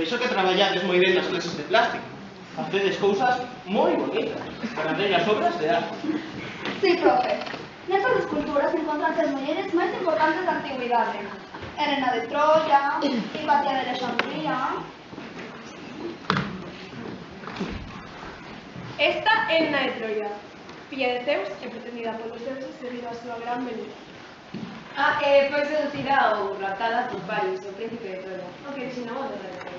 eso que traballades moi ben nas clases de plástico. Facedes cousas moi bonitas para ver as obras de arte. Sí, profe. Nestas esculturas encontranse as mulleres máis importantes da antigüidade. Helena de Troya, Hipatia de Alexandría... Esta é Helena de Troya, filla de Zeus e pretendida polos deuses debido á súa gran beleza. Foi seducida ou raptada por Paris, o príncipe de Troya, o que orixinou a guerra de Troya.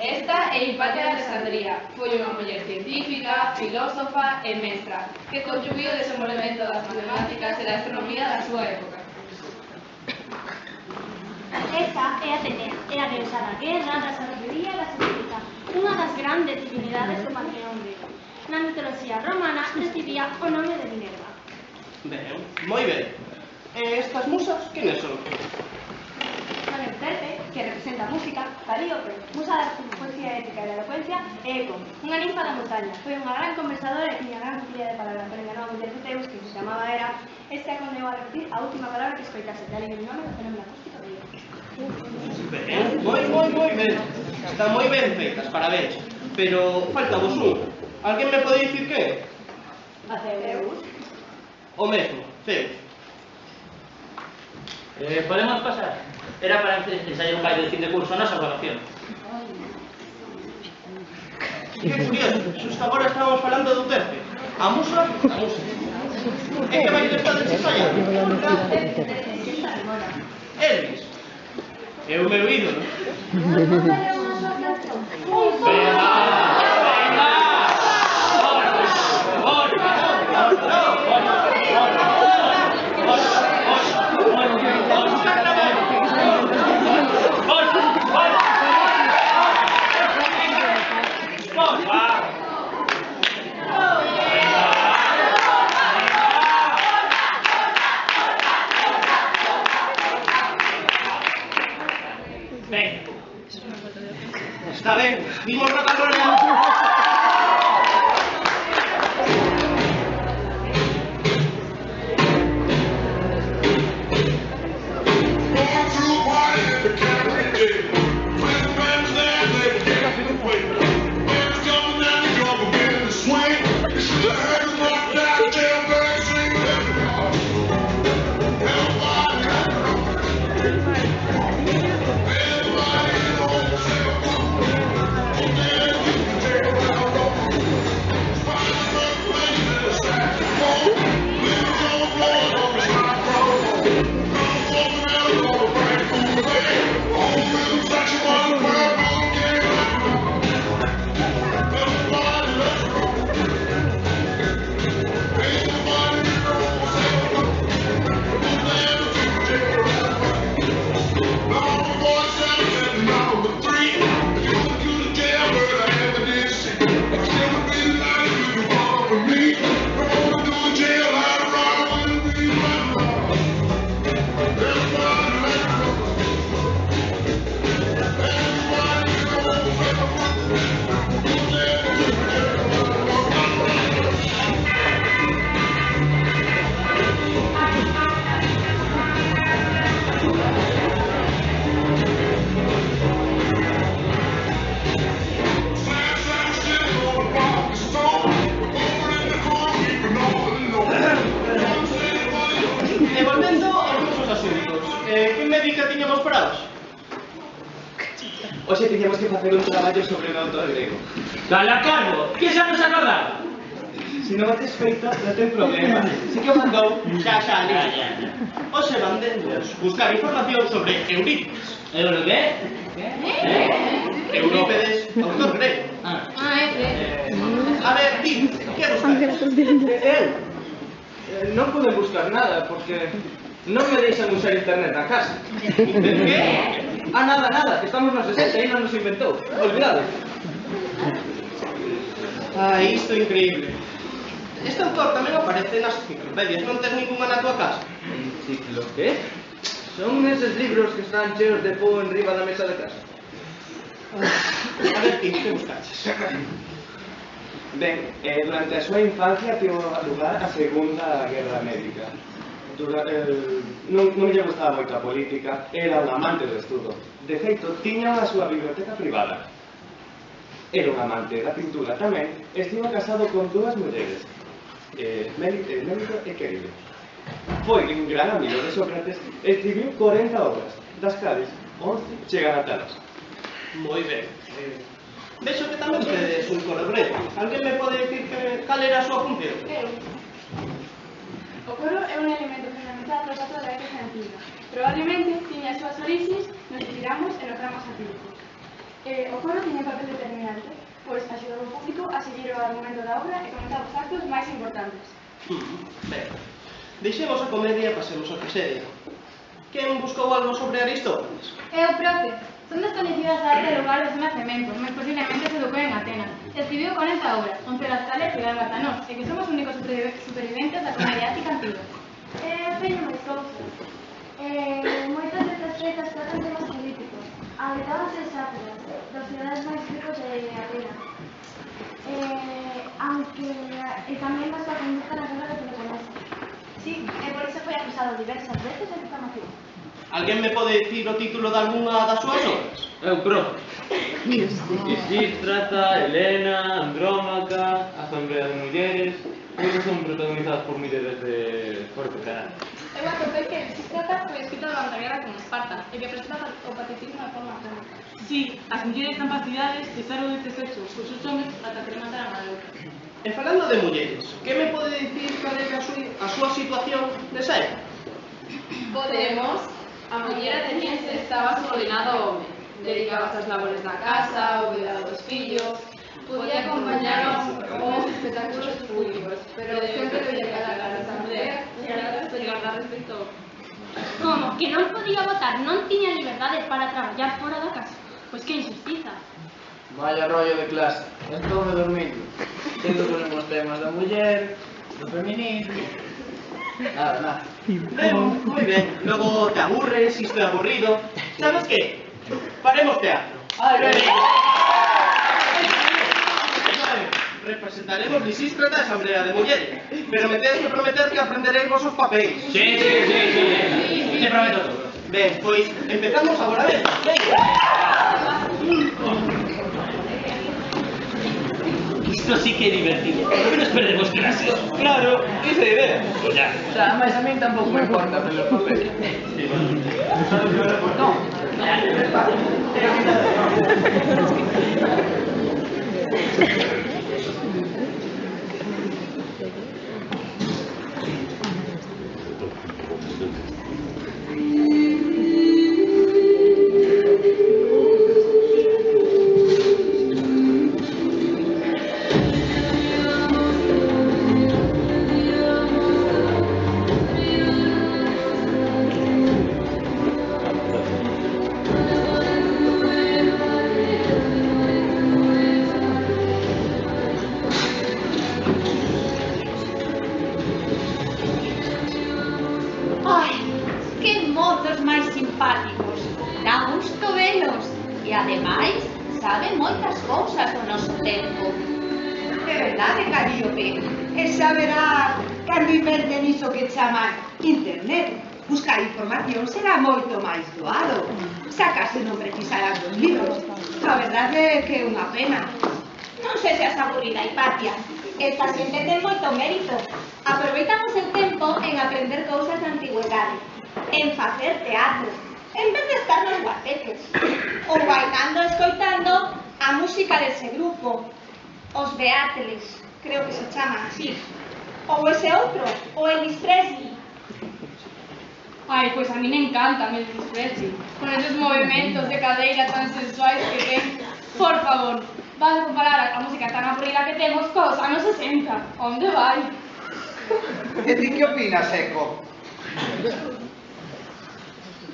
Esta é Hipatia de Alexandría. Foi unha muller científica, filósofa e mestra que contribuíu ao desenvolvemento das matemáticas e da astronomía da súa época. Esta é Atenea, é a deusa da guerra, da sabedoría e da xustiza, unha das grandes divinidades do panteón grego. Na mitoloxía romana recibía o nome de Minerva. Ben, moi ben. E estas musas, quenes son? Manuel Cerce, que representa a música, Calíope, musa da poesía ética e da elocuencia, e Eco, unha ninfa da montaña. Foi unha gran conversadora e tiña gran facilidade de palabra, pero enganou a muller de Zeus, que se chamaba Hera, este a condenou a repetir a última palabra que escoitase, de ali o nome do fenómeno acústico de Eco. Ben, moi ben. Están moi ben feitas, parabéns. Pero falta vos un. Alguén me pode dicir que? A Zeus. O mesmo, Zeus. Podemos pasar? Era para ensayar un baile de fin de curso, nosa evaluación. Que curioso, xusto agora estábamos falando do terce. A musa, a música. E que baile estades ensayando? Elvis. É o meu ídolo. Está ben, vimos rock and roll. Hoxe tiñamos que facer un traballo sobre o autor grego. Cala, Carbo, que xa nos acordaba? Se non o tes feito, non ten problema. Se que o mandou, xa, listo. Hoxe van dendos buscar información sobre Eurípides. ¿Qué? Eurípides, autor grego. A ver, ti, que buscas? Non pude buscar nada, porque non me deixan usar internet na casa. Que? Nada, que estamos nos 60 e non nos inventou. Olvidado. Isto é increíble. Este autor tamén aparece nas enciclopedias, non tes ninguna na tua casa? Enciclo, que? Son eses libros que están cheos de po en riba da mesa de casa. A ver, ti, que buscaches? Ben, durante a súa infancia tivo lugar a Segunda Guerra Médica. non lle gustaba moito a política, era un amante do estudo. De feito, tiña a súa biblioteca privada. Era un amante da pintura tamén, e estivo casado con dúas mulleres, Mélito e Querido. Foi un gran amigo de Sócrates e escribiu 40 obras, das cales 11 chegan a talas. Moi ben. Vexo que tamén tedes un coro breve. Alguén me pode dicir cal era a súa función? O coro é un elemento fundamental do teatro da época antiga. Probablemente tiña as súas orixes nos tiramos e nos dramas satíricos. O coro tiña un papel determinante, pois axudou o público a seguir o argumento da obra e comentar os actos máis importantes. Ben, deixemos a comedia e pasemos a traxedia. Quen buscou algo sobre Aristóteles? É o profe. Son desconocidas a este lugar de su nacimiento, mais posiblemente se educou en Atenas. Escribiu 40 obras, 11 das cales chegaron ata nós, e que somos únicos superviventes da comedia ética antiga. Teño máis cousas. Moitas destas feitas tratan temas políticos, alegadas e sátiras, das cidades máis ricos de Atenas. E tamén da súa conducta na guerra de Peloponeso. Sí, e por iso foi acusado diversas veces de difamación. Alguén me pode dicir o título de algunha das súas obras? É o profe. Isístrata, Helena, Andrómaca, Asamblea de Mulleres, todas son protagonizadas por mulleres de forte carácter. Eu atopei que Isístrata foi escrita durante a guerra con Esparta e que presenta o patetismo de forma cómica. Sí, as mulleres capacidades cesaron este sexo, pois os homens ata que mataran a outra. E falando de mulleres, que me pode dicir cal é a súa situación nesa época? Podemos. A muller ateniense estaba subordinada ao home. Dedicábase ás labores da casa, ao cuidado dos fillos, podía acompañar aos espectáculos públicos, pero sempre debía cargar esa muller e a despegar respecto. Como que non podía votar, non tiña liberdade para traballar fora da casa? Pois que injustiza. Vaya rollo de clase, estoume dormindo. Tendo con os temas da muller, do feminismo... Nada. Ben, moi ben. Logo te aburres, isto é aburrido. Sabes que? Faremos teatro. Representaremos Lisístrata e Asamblea de Mulleres. Pero me tedes que prometer que aprenderéis vosos papéis. Sí. Te prometo todo. Ben, pois empezamos agora ben. Isto sí que é divertido. Por que nos perdemos clases? Claro, esa é a idea. Pois ya. O sea, máis a min tampouco me importa pelos papeles. sabe moitas cousas do noso tempo. É verdade, Calíope. E saberá cando inventen iso que chaman internet. Buscar información será moito máis doado. Sacase non precisarán dos libros. A verdade é que é unha pena. Non se seas aburrida, Hipatia. Esta xente ten moito mérito. Aproveitan o seu tempo en aprender cousas da antigüedade, en facer teatro, en vez de estar nos guateques, ou bailando escoitando a música dese grupo, os Beatles, creo que se chaman así, ou ese outro, o Elvis Presley. Ai, pois a mí me encanta Elvis Presley, con esos movimentos de cadeira tan sensuais que ten. Por favor, vas a comparar a música tan aburrida que temos cos anos 60. Onde vai? E ti que opinas, Eco?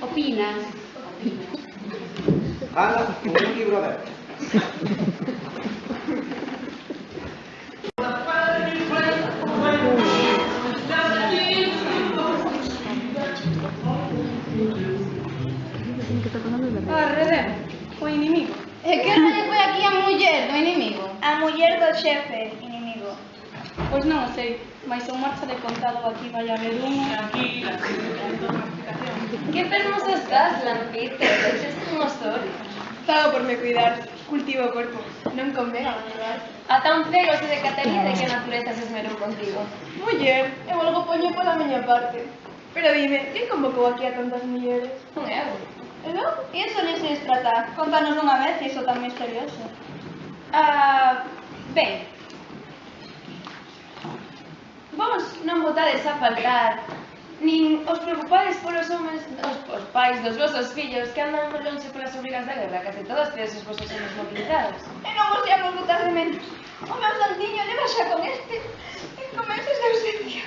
Opinas? Ala, un libro aberto. Arredemos, o inimigo. E que rede foi aquí a muller do inimigo? A muller do xefe, inimigo. Pois non o sei, mais son marcha de contado aquí vai haber un... Tranquila, que toda unha explicación. Que fermosa estás, Lampito, deixaste un osorio. Fago por me cuidar, cultivo o corpo, non convén abandonar. Ata un cego se decataría de que a natureza se esmerou contigo. Muller, eu algo poño pola miña parte. Pero dime, quen convocou aquí a tantas mulleres? Eu. Eu? E eso non se trata. Contanos unha vez, iso tan misterioso. Ben, vos non botades a faltar, nin os preocupades polos homes, os pais dos vosos fillos que andan lonxe polas obrigas da guerra, case todas tedes os vosos homes mobilizados. E non vos íamos botar de menos. O meu santiño leva xa con este 5 meses de ausencia.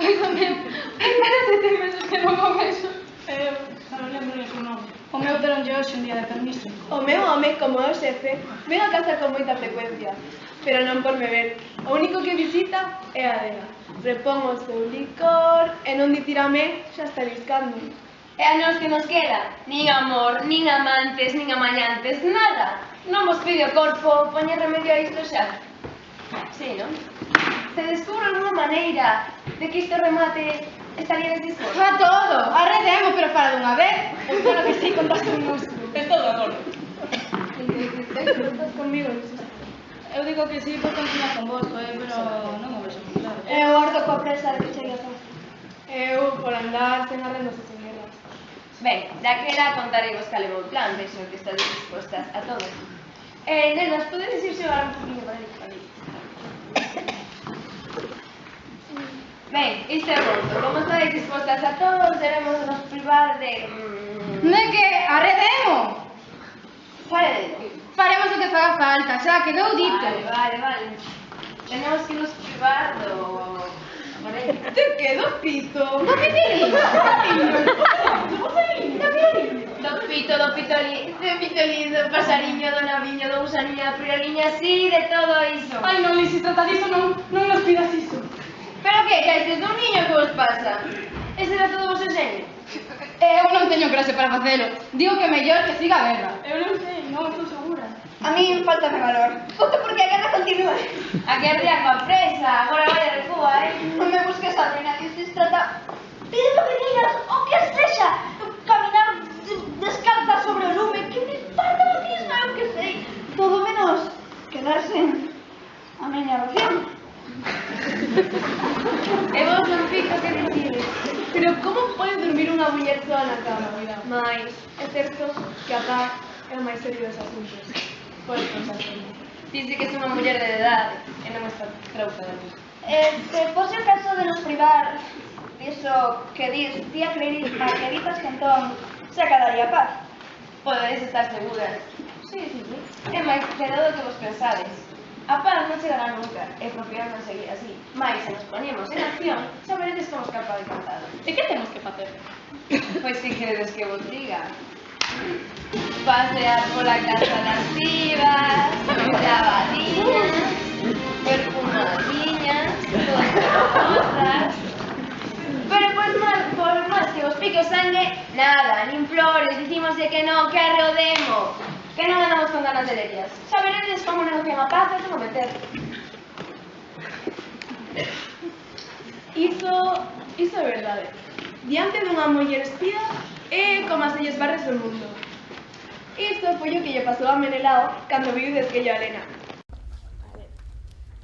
Pois o meu, hai máis de 7 meses que non o vexo. Eu xa non lembro ni o seu nome. O meu deronlle hoxe un día de permiso. O meu home, como é o xefe, ven a casa con moita frecuencia, pero non por me ver. O único que visita é a Adela. Repón o seu licor e non dicirame xa está liscando. E a nos que nos queda, nin amor, nin amantes, nin amañantes, nada. Non vos pide o corpo, poñer remedio a isto xa. Sí, non? Se descubro alguna maneira de que isto remate, estaríades dispostos? A todo! Arredemos, pero para dunha vez. Claro que sí, contaste un monstro. Estou de acordo. Estás conmigo, Luis. Eu digo que sí, por continuar con vos, pero non o vexo moi claro. Eu ordo coa presa de que chegue a casa. Eu, por andar, sen arrendos e sen guerras. Ben, daquela contaremos cal é o meu plan, vexo que estades dispostas a todo. Nenas, podedes ir xogar un poquinho para ali? Ben, isto é pronto. Como estáis dispostas a todos, debemos nos privar de... De que? Arredemos! Faremos o que faga falta, xa quedou dito. Vale. Tenemos que nos privar do... Te quedo pito. Do pitolín. Do pitolín, do pasariño, do naviño, do gusaniño, da piroliña, sí, de todo iso. Ai, non, Liz, se trata disso, non nos pidas iso. Pero que, estes dun niño que vos pasa? Ese era todo o vosso xeño? Eu non teño clase para facelo. Digo que mellor que siga a guerra. Eu non sei, non estou segura. A mí faltame valor. Voto porque a guerra continúa. A que ardea coa presa, agora vai a recúa, Non me busques a reina, Dios se trata... Pido que digas o que sexa. Caminar descalza sobre o lume, que me falta lo mismo, eu que sei. Todo menos quedarse a miña ración. E vos non pico que decides. Pero como pode dormir unha muller soa na cama? Mais, é certo que a paz é o máis serio dos asuntos. Podes pensar comigo. Dice que es unha muller de edade e non está trauta de mí. Se fose o caso de nos privar diso que dis, ti acreditas que entón se acabaría a paz. Podedes estar seguras. Sí. É máis quedado que vos pensades. A paz non chegará nunca, e propiar non seguir así. Mais, se nos ponemos en acción, xa veredes como escapa de cantado. E que temos que facer? Pois que queredes que vos diga? Pasear pola casa das vivas, lavadiñas, perfumadinhas, todas cosas. Pero por máis que vos pique o sangue, nada, nin flores, dicimoslle que non, que arreodemos, que non andamos con ganas de lerias. Xa veredes como negocian a paz e como meter. Iso é verdade. Diante dunha muller espía é como as lles barres do mundo. Isto foi o que lle pasou a Menelao cando viu desquello a Helena.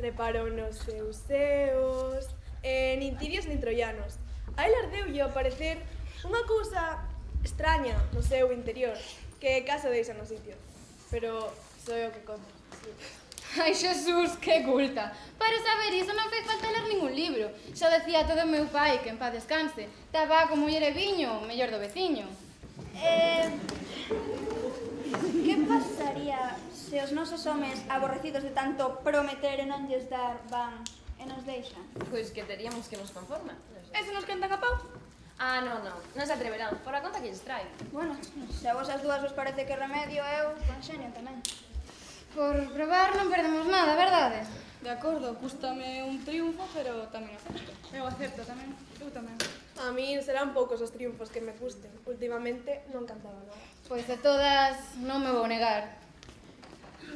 Reparou nos seus seos, nin tirios nin troianos. A él ardeulle ao parecer unha cousa extraña no seu interior, que case deixa no sitio. Pero sou eu que conto. Ai, Xesús, que culta! Para saber iso non fez falta ler ningún libro. Xa decía todo o meu pai, que en paz descanse. Tabaco, muller e viño, mellor do veciño. Que pasaría se os nosos homes, aborrecidos de tanto prometer e non lles dar, van e nos deixan? Pois que teríamos que nos conformar. E se nos cantan a pau? Ah, non se atreverán, por a conta que lles trae. Bueno, se a vos as dúas vos parece que remedio, eu conxenio tamén. Por probar non perdemos nada, verdade? De acordo, gústame un triunfo, pero tamén acepto. Eu acepto tamén, eu tamén. A min serán poucos os triunfos que me gusten. Últimamente non cantaba nada. Pois de todas non me vou negar.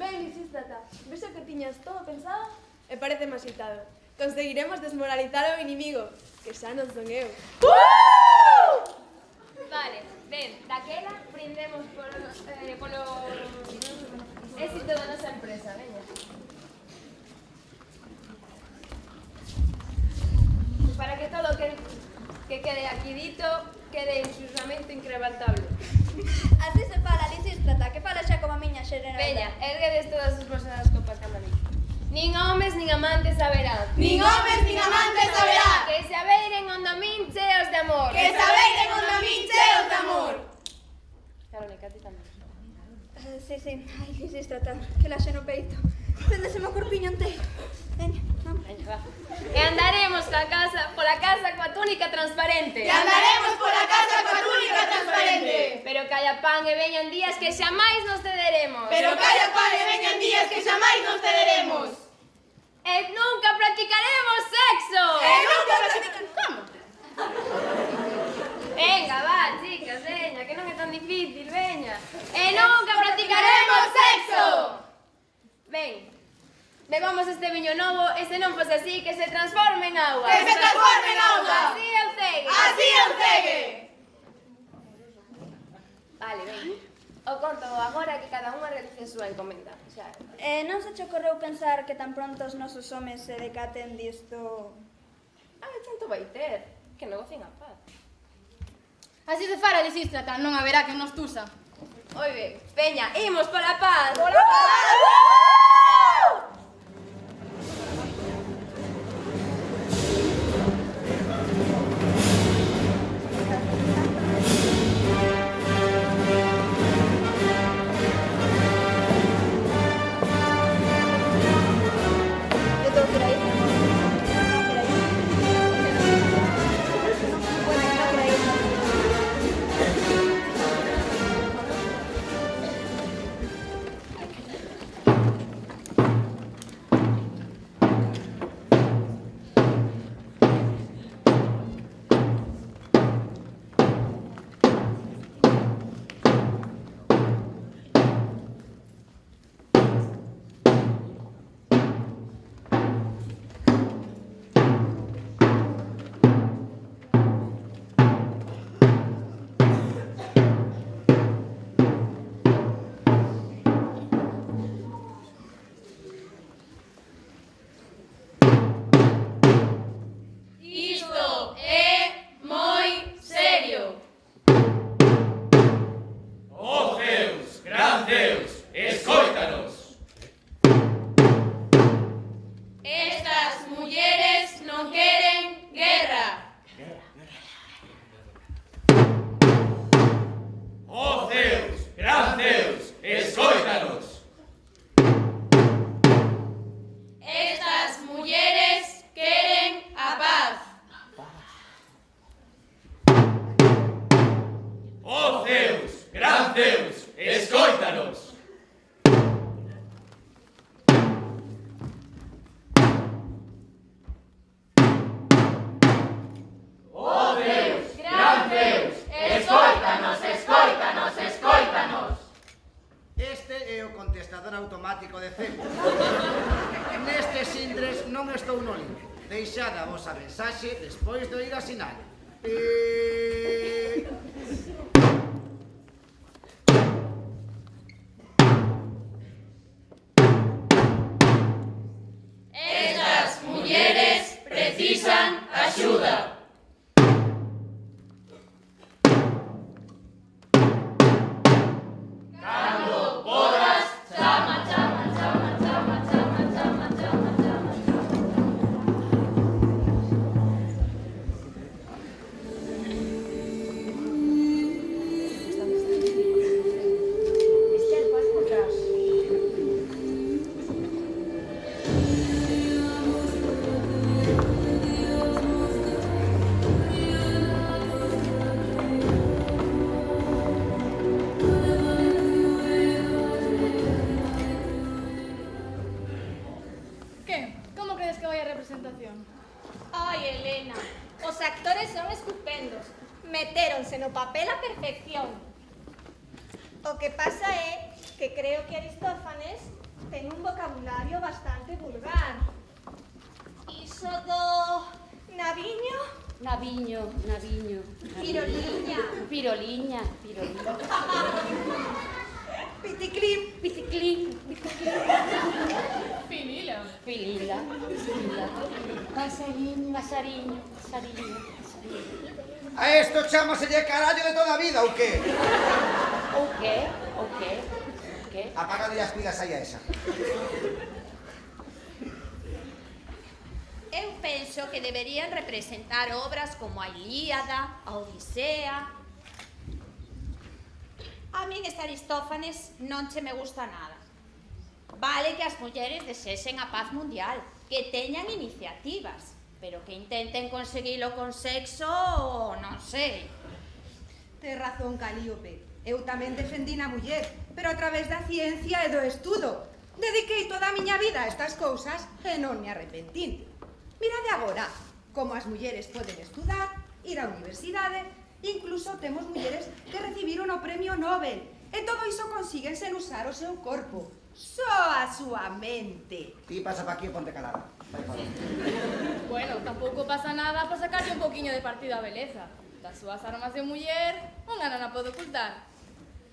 Ben, Lisístrata, vexo que tiñas todo pensado e parece máis xitado. conseguiremos desmoralizar ao inimigo, que xa non son eu. Vale, ben, daquela brindemos polo éxito da nosa empresa, veña. Para que todo que quede aquí dito quede en xulgamento incrementable. Así se fala, Lisístrata, que fala xa como a miña xenerada. Veña, erguedes todas as vosas copas camarín. Nin homes nin amantes haberán. Nin homes nin amantes haberá. Que se abeiren onde a min cheos de amor. Que se abeiren onde a min cheos de amor. Carónica, ti tamén. Sí. Ai, Lisístrata, que laxe no peito. Préndeseme o corpiño enteiro. Veña, vamos. Veña, va. E andaremos pola casa coa túnica transparente. E andaremos pola casa coa túnica transparente. Pero calla pan e veñan días que xamais nos cederemos. Pero calla pan e veñan días que xamais nos cederemos. E nunca practicaremos sexo. E nunca practicaremos... Como? Venga, va, chicas, veña, que non é tan difícil, veña. E nunca practicaremos sexo. Ben, bebamos este viño novo e se non fose así, que se transforme en agua. Que se transforme en agua. Así eu cegue. Así eu cegue. Vale, ben. O conto agora que cada unha realice a súa encomenda. Xa. Non se che ocorreu pensar que tan pronto os nosos homes se decaten disto... Tanto vai ter, que negocien a paz. Así se fara, Lisístrata, non haberá quen nos tusa. Moi ben, veña, imos pola paz. Pola paz. automático de Cego. Nestes indres non estou no libro. Deixade a vosa mensaxe despois de ir a sinal. Estas mulleres precisan axuda. Cando podas, chama, chama, chama, chama, chama, chama, chama, chama, chama. Esther, ¿puedes encontrar? ¿Qué? ¿Cómo crees que vaya a representación? Ai, Elena, os actores son estupendos. Metéronse no papel a perfección. O que pasa é que creo que Aristófanes ten un vocabulario bastante vulgar. Iso viño. Piroliña. Piroliña. Piticlín. Filila. Pasariño. A esto chámaselle carallo de toda a vida, ou que? O que? Apágale as pilas aí a esa. Eu penso que deberían representar obras como a Ilíada, a Odisea. A min este Aristófanes non che me gusta nada. Vale que as mulleres desexen a paz mundial, que teñan iniciativas, pero que intenten conseguilo con sexo, non sei. Tes razón, Calíope. Eu tamén defendín a muller, pero a través da ciencia e do estudo. Dediquei toda a miña vida a estas cousas e non me arrepentín. Mirade agora, como as mulleres poden estudar, ir á universidade, incluso temos mulleres que recibiron o premio Nobel, e todo iso consiguen sen usar o seu corpo, só a súa mente. Ti pasa pa aquí e ponte calada. Bueno, tampouco pasa nada por sacarlle un poquinho de partido a beleza. Das súas armas de muller, unha non a pode ocultar.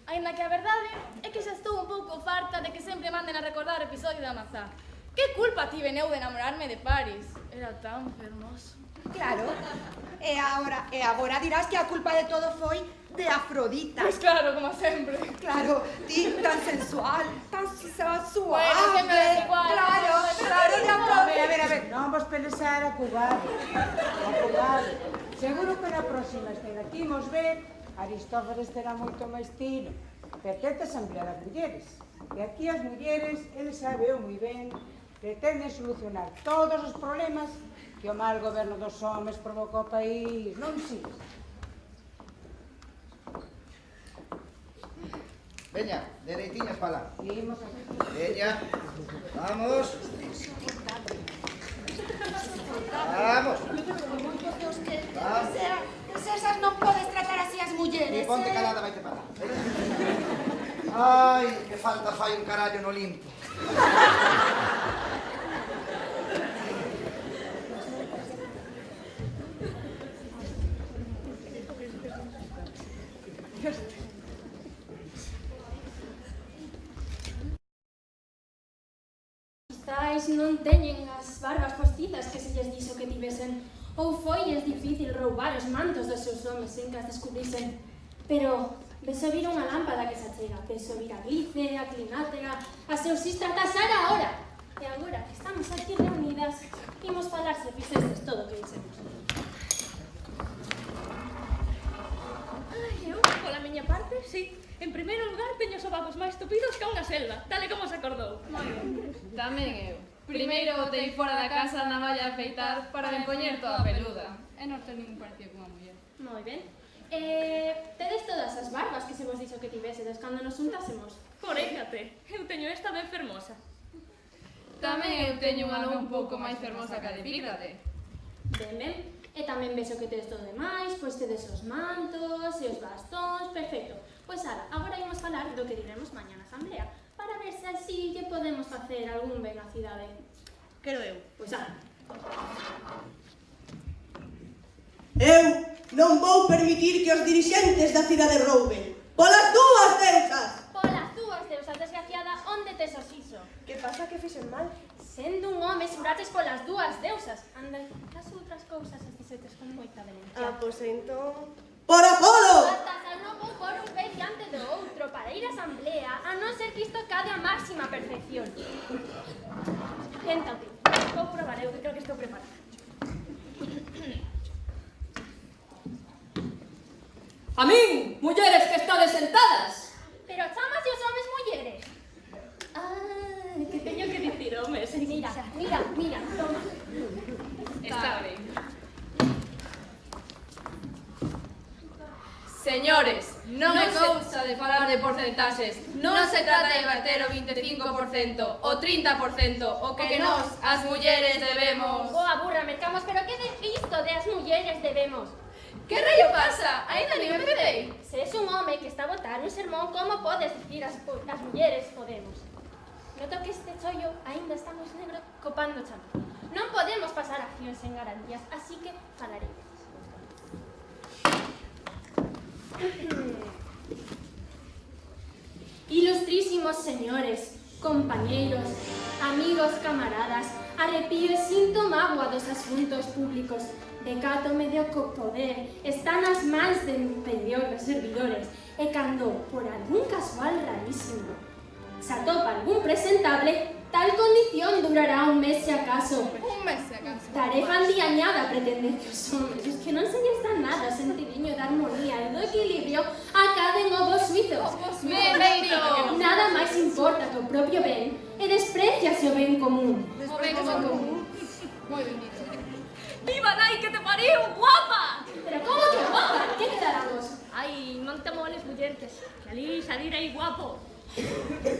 Ainda que a verdade é que xa estou un pouco farta de que sempre manden a recordar o episodio da mazá. Que culpa tive eu de enamorarme de Paris? Era tan fermoso. Claro. E agora dirás que a culpa de todo foi de Afrodita. Pois claro, como sempre. Claro, ti tan sensual, tan sensual. Bueno, sempre é igual. Claro, de Afrodita. A ver, non vos pelesar a cubade. Seguro que na próxima escena que imos ver, Aristófanes terá moito máis tino. Pertence a Asamblea das Mulleres. E aquí as mulleres, ele sabeu moi ben, pretenden solucionar todos os problemas que o mal goberno dos homes provoca ao país. Non sigues? Veña, dereitiñas para lá. Imos así. Veña, vamos. Vamos. Esas non podes tratar así as mulleres, Ponte calada, vaite para lá. Ai, que falta fai un carallo no limpo. Quizáis non teñen as barbas postizas que se lles dixo que tivesen, ou foilles difícil roubar os mantos dos seus homes sen que as descubrisen. Pero ves vir unha lámpada que se achega, ves vir a Glice, a Clinátera, a Seusístrata, Sara ahora. E agora que estamos aquí reunidas, imos falar se fixestes todo o que dixemos. Eu, pola miña parte, sí. En primeiro lugar, teño os sobacos máis tupidos que unha selva, tal e como se acordou. Moi ben. Tamén eu. Primeiro botei fora da casa a navalla a afeitar para me poñer toda peluda. E non ten ningún parecido cunha muller. Moi ben. Tedes todas as barbas que se vos dixo que tivesedes cando nos juntásemos? Porécate, eu teño esta ben fermosa. Tamén eu teño unha un pouco máis fermosa que a de Pícrate. Ben. E tamén vexo que tedes todo demais, pois tedes os mantos e os bastóns, perfecto. Pois agora imos falar do que diremos mañá na asamblea, para ver se así lle podemos facer algún ben á cidade. Quero eu. Pois Eu non vou permitir que os dirixentes da cidade rouben. Polas dúas deusas! Polas dúas deusas, desgraciada, onde tes os iso? Que pasa que fixen mal? Sendo un home, xurates polas dúas deusas. Anda, as outras cousas as dixetes con moita valentía. Pois entón... Por Apolo! Baltasar, non vou pôr un pé diante do outro para ir á asamblea, a non ser que isto cade a máxima perfección. Séntate, vou probar eu, que creo que estou preparada. A min, mulleres que estades sentadas. Pero chamas e os homes mulleres. Que teño que dicir, homes. Mira, toma. Está ben. Señores, non é cousa de falar de porcentaxes. Non se trata de bater o 25%, o 30%, o que nós, as mulleres, debemos. Boa burra, mercamos, pero que de isto de as mulleres debemos? Que raio pasa? Ainda nin me pedei. Se es un home que está a botar un sermón, como podes dicir as mulleres podemos? Noto que este chollo aínda estamos negro copando chamo. Non podemos pasar accións sen garantías, así que falaremos. Ilustrísimos señores, compañeros, amigos, camaradas, arrepío e sinto mágoa dos asuntos públicos. Decátome de co poder está nas mans de inferiores servidores e cando, por algún casual rarísimo, se atopa algún presentable, tal condición durará un mes se acaso. Un mes se acaso. Tarefa andiañada pretende que os homes, que non se lles dá nada o sentidiño da armonía e do equilibrio acaden o vos suizos. Nada máis importa que o propio ben e despreciase o ben común. O ben común. Moi bendito. Viva nai que te pariu, guapa! Pero como que guapa? Que quedáramos? Ai, non te moles, muller, que ali salir aí guapo.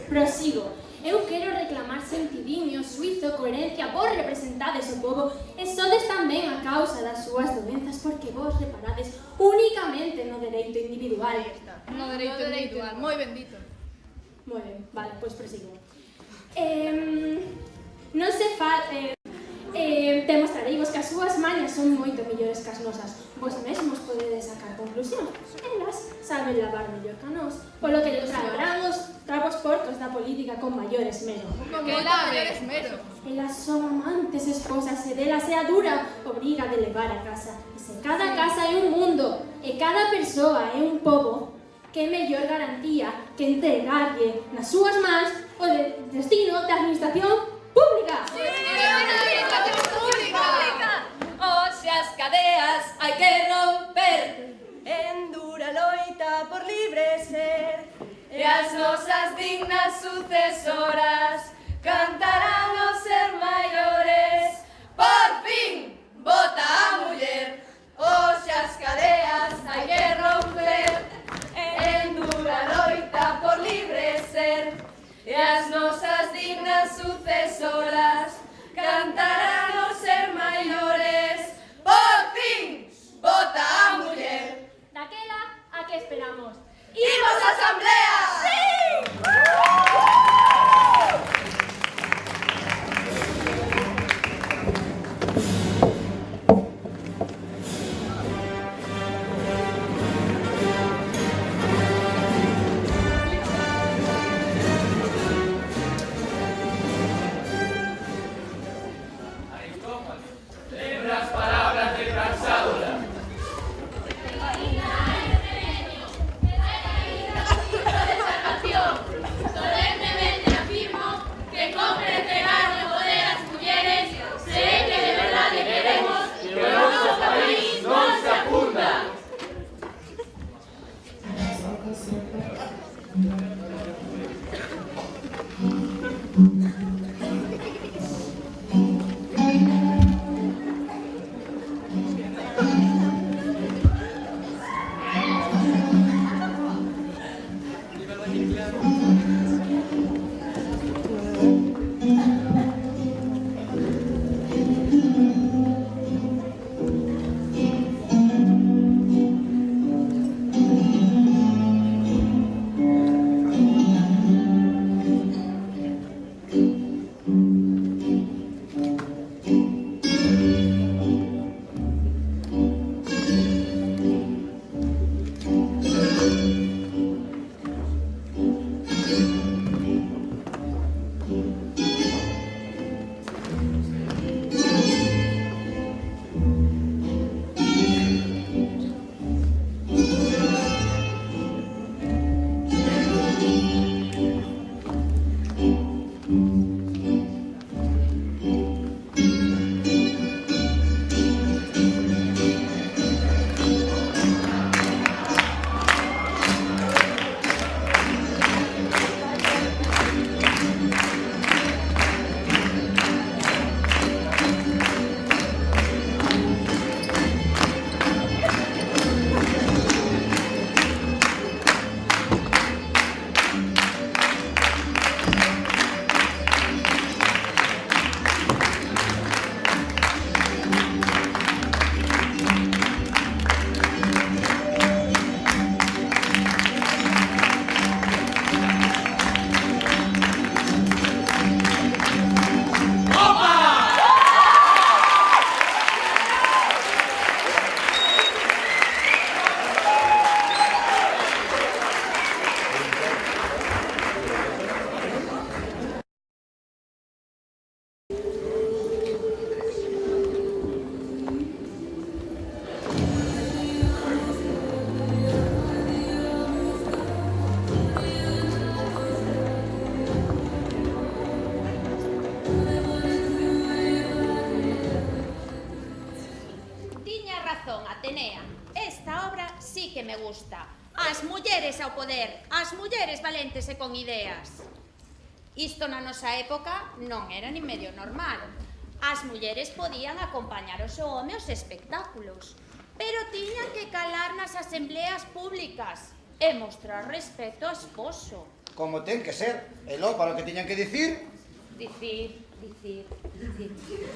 Prosigo. Eu quero reclamar sentidiño, suizo, coherencia, vos representades o povo e sodes tamén a causa das súas doenzas porque vos reparades únicamente no dereito individual. No dereito individual, moi bendito. Moi ben, vale, pois prosigo. Non se demostrareivos que as súas mañas son moito mellores que as nosas. Vos mesmos podedes sacar conclusións. Elas saben lavar mellor que a nós, polo que tragarán os trapos porcos da política con maior esmero. Que maior esmero. Elas son amantes esposas e delas é a dura obriga de levar a casa. E se cada casa é un mundo e cada persoa é un pobo, que mellor garantía que entregarlle nas súas mans o destino da administración pública. Hoxe as cadeas hai que romper, en dura loita por libre ser, e as nosas dignas sucesoras cantarán ao ser maiores. Por fin, vota a muller, hoxe as cadeas hai que romper, en dura loita por libre ser, e as nosas dignas sucesoras cantarán ao ser maiores. Por fin, vota a muller. Daquela, a que esperamos? ¡Imos a asamblea! Las palabras de Transadora. Solemnemente afirmo que compre entregar o poder ás mulleres se é que de verdade queremos que o noso país non se afunda. que me gusta. As mulleres ao poder, as mulleres valentes e con ideas. Isto na nosa época non era ni medio normal. As mulleres podían acompañar o seu home aos espectáculos, pero tiñan que calar nas asembleas públicas e mostrar respeto ao esposo. Como ten que ser. E logo, para o que tiñan que dicir... Dicir.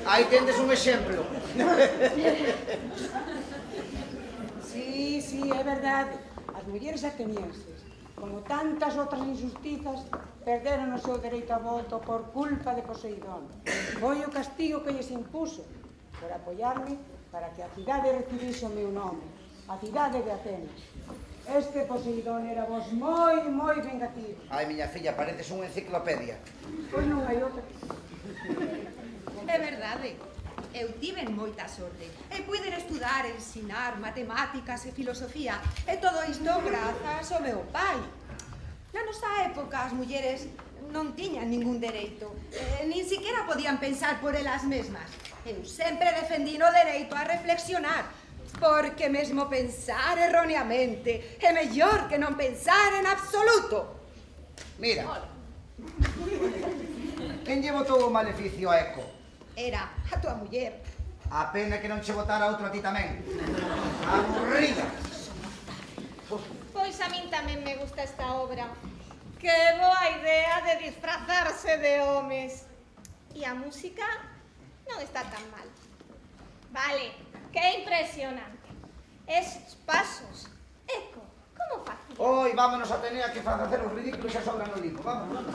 Aí tendes un exemplo. Sí, é verdade. As mulleres atenienses, como tantas outras injustizas, perderon o seu dereito a voto por culpa de Poseidón. Foi o castigo que lles impuso por apoiarme para que a cidade recibise o meu nome, a cidade de Atenas. Este Poseidón era vos moi vengativo. Ai, miña filla, pareces unha enciclopedia. Pois non hai outra. É verdade, eu tiven moita sorte e puiden estudar, ensinar matemáticas e filosofía e todo isto grazas ao meu pai. Na nosa época as mulleres non tiñan ningún dereito, nin siquiera podían pensar por elas mesmas. Eu sempre defendín o dereito a reflexionar, porque mesmo pensar erróneamente é mellor que non pensar en absoluto. Mira, quen lle botou o maleficio a Eco? Era a tua muller. A pena que non che botara outro a ti tamén. Aburrida. Pois a min tamén me gusta esta obra. Que boa idea de disfrazarse de homes. E a música non está tan mal. Vale, que impresionante. Esos pasos. Eco, como facía? Oi, vámonos a Atenea que faz hacer os ridículos e sobran no limpo. Vámonos.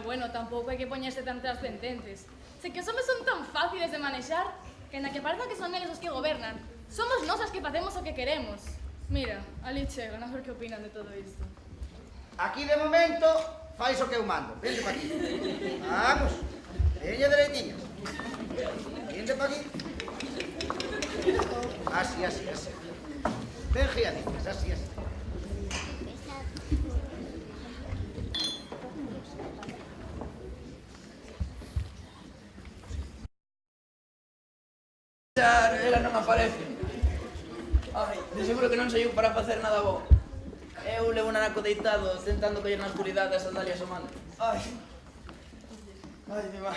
Bueno, tampouco hai que poñerse tan trascendentes. Se que os homes son tan fáciles de manexar que na que parece que son eles os que gobernan, somos nós as que facemos o que queremos. Mira, ali chegan a ver que opinan de todo isto. Aquí de momento fais o que eu mando. Vente pa aquí. Vamos. Veña dereitiño. Vente pa aquí. Así. Ven giaditas, así. Ela non aparece. Ai, de seguro que non saiu para facer nada bo. Eu levo un anaco deitado, tentando coller na oscuridade as sandalias o mano. Ai, mi má.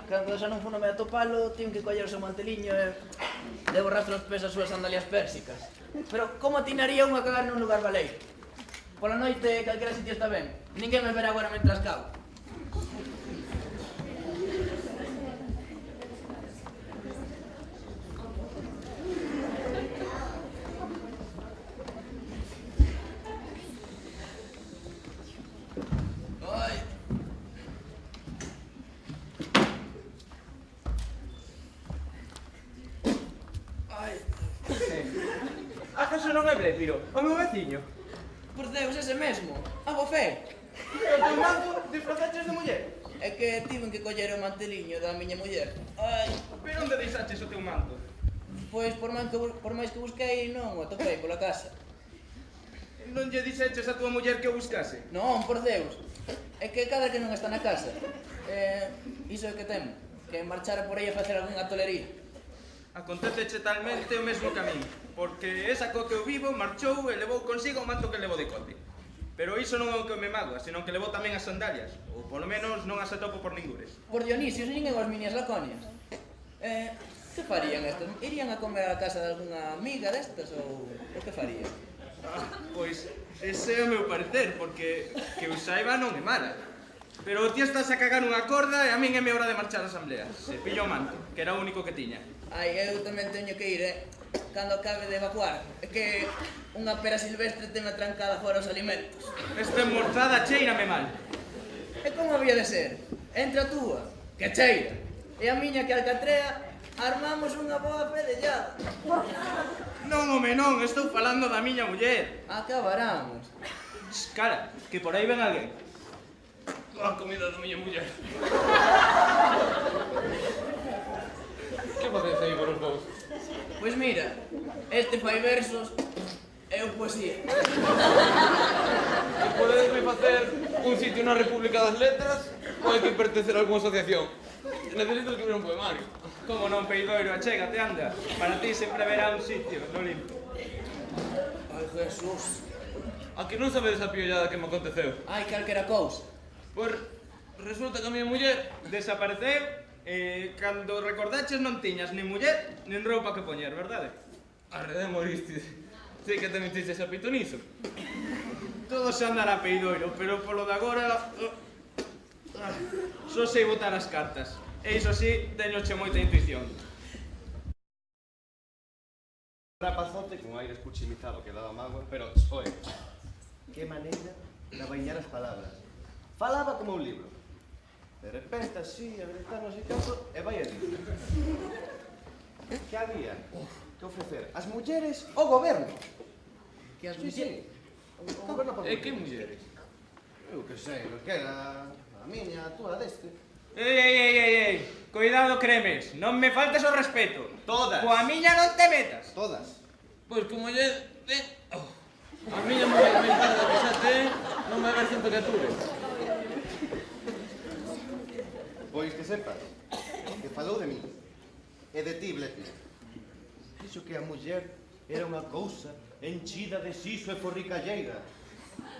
Cando xa non funome a topalo, tiño que coller o seu manteliño e levo rastro os pés as súas sandalias pérsicas. Pero como atinaría un a cagar nun lugar baleiro? Pola noite, calquera sitio está ben. Ninguén me verá agora mentras cago. Acaso non é Bléfiro, o meu veciño? Por Deus, ese mesmo, a bofé. E o teu manto disfrazaches de muller? É que tiven que coller o manteliño da miña muller. Ai. Pero onde deixaches o teu manto? Pois por máis que busquei non o atopei pola casa. Non lle dixeches a tua muller que o buscase? Non, por Deus. É que cada que non está na casa. Iso é que temo, que marchara por aí a facer algunha tolería. Aconteceche talmente o mesmo camiño, porque esa co que eu vivo marchou e levou consigo o manto que levou de cote. Pero iso non é o que me magua, senón que levou tamén as sandalias, ou polo menos non as atopo por ningures. Por Dionisio, se ninguén as miñas laconias. Que farían estos? Irían a comer a casa de algunha amiga destas ou que farían? Pois ese é o meu parecer, porque que eu saiba non é mala. Pero ti estás a cagar unha corda e a min é me hora de marchar á asamblea. Se pillo o manto, que era o único que tiña. Ai, eu tamén teño que ir, cando acabe de evacuar. É que unha pera silvestre teme trancada fora os alimentos. Esta enmorzada cheírame mal. E como había de ser? Entre a túa, que cheira, e a miña que alcatrea, armamos unha boa pedellada. Non, home, non, estou falando da miña muller. Acabaramos. Cara, que por aí ven alguén. A comida da miña muller. Que facedes aí por os dous? Pois mira, este fai versos e eu poesía. E podedesme facer un sitio na República das Letras ou hai que pertencer a algunha asociación? Necesito escribir un poemario. Como non, Peidoiro, achégate, anda. Para ti sempre haberá un sitio no limpo. Ai, Jesús. A que non sabedes a piollada que me aconteceu? Ai, calquera cousa. Pois resulta que a miña muller desapareceu e cando recordaches non tiñas nin muller nin roupa que poñer, verdade? Arredé moriste. Sei que te metiches a pitonizo. Todo se andará, Peidoiro, pero polo de agora só sei botar as cartas. E iso sí, teñoche moita intuición. Rapazote con aire escuchimizado que daba mágoa, pero, oe, que maneira de abaiñar as palabras. Falaba como un libro. De repente, así, a gritar no sei canto, e vai a dir. Que había que ofrecer as mulleres ao goberno. Que as mulleres? O goberno por E que mulleres? Eu que sei, que era a miña, a túa deste. Ei, cuidado, cremes, non me faltes o respeto. Todas. Coa miña non te metas. Todas. Pois como lle... A miña muller me encarga que xa te non me ver temperatura. Pois que sepas que falou de mí e de ti, Bleti. Dixo que a muller era unha cousa enchida de siso e forricalleira,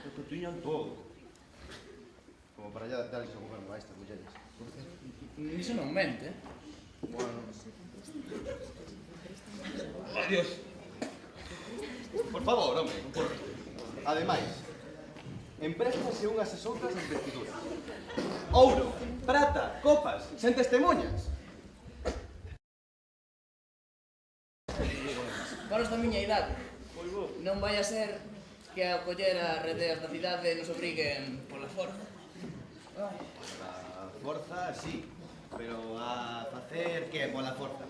e que tiñan todo. Como para allá darles ao goberno a estas mulleres. Iso non mente, Bueno. Adiós. Por favor, home. Ademais, empréstanse unhas e outras as vestiduras. Ouro, prata, copas, sen testemunhas. para os da miña idade. Non vai a ser que a coller as redeas da cidade nos obriguen pola forza. A forza, sí, pero a facer que pola forza?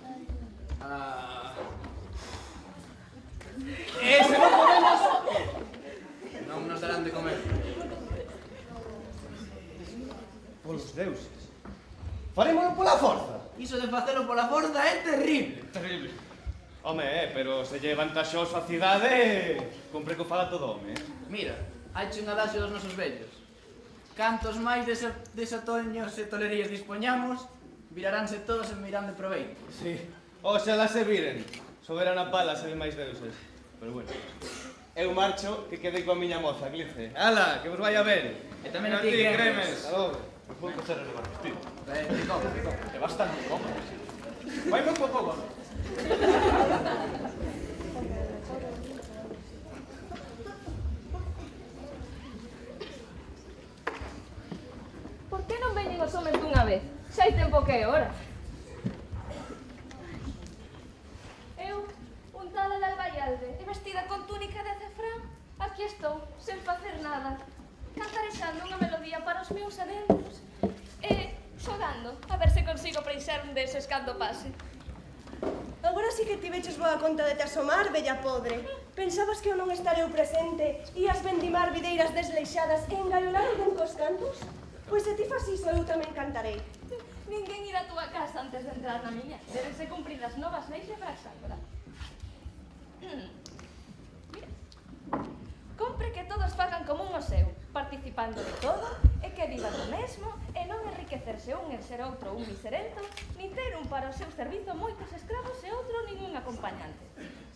E se non podemos, non nos darán de comer. Polos deuses. Farémolo pola forza. Iso de facelo pola forza é terrible. Terrible. Home, pero se lle vantaxoso a cidade, compre que o faga todo home, Mira, haiche un adaxo dos nosos vellos. Cantos máis desatoños e tolerías dispoñamos, viraránse todos en mirán de proveito. Sí. Oxalá se viren. Soberana pala se ven máis deuses. Pero bueno. Eu marcho que quedei coa miña moza, Glice. Ala, que vos vai a ver. E tamén a ti, Cremes. Aló. Me vou cocer a levar vestido. Te como. É bastante cómodo. Vai moi pouco. Por que non veñen os homes dunha vez? Xa hai tempo que é hora. Eu, untada de albaialde e vestida con túnica de azafrán, aquí estou, sen facer nada, cantarexando unha melodía para os meus adentros e xogando, a ver se consigo preencher un deses cando pase. Agora sí que tiveches boa conta de te asomar, bella podre. Pensabas que eu non estareu presente, ías vendimar videiras desleixadas e engalolar algún cos cantos? Pois se ti fas iso, eu tamén cantarei. Ninguén irá a túa casa antes de entrar na miña. Debense cumprir as novas leis de Braxágora. Mira. Compre que todos fagan como un o seu, participando de todo, e que vivan do mesmo, e non enriquecerse un e ser outro un miserento, nin ter un para o seu servizo moitos escravos e outro ningún acompañante.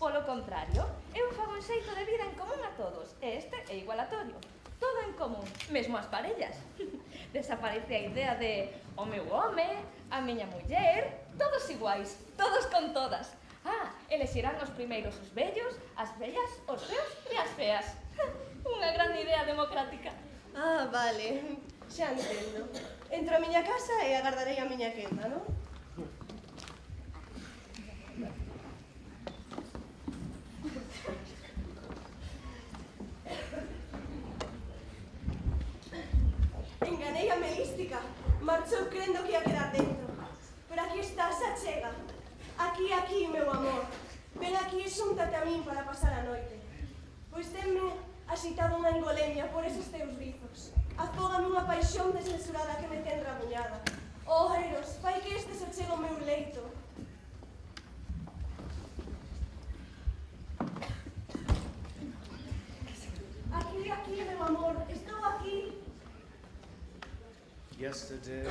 Polo contrario, eu fago un xeito de vida en común a todos, e este é igualatorio. Todo en común, mesmo as parellas. Desaparece a idea de o meu home, a miña muller, todos iguais, todos con todas. Elexirán os primeiros os vellos, as vellas, os feos e as feas. Unha gran idea democrática. Vale. Xa entendo. Entro a miña casa e agardarei a miña quenda, non? Enganei a Melística. Marchou crendo que ia quedar dentro. Pero aquí está, xa chega. Aquí, meu amor. Ven aquí e xúntate a min para pasar a noite. Pois tenme axitado unha engolemia por eses teus rizos. Afógame unha paixón desmesurada que me ten rabuñada. Oh, Eros, fai que este se chegue ao meu leito. Aquí, meu amor, estou aquí. Yesterday,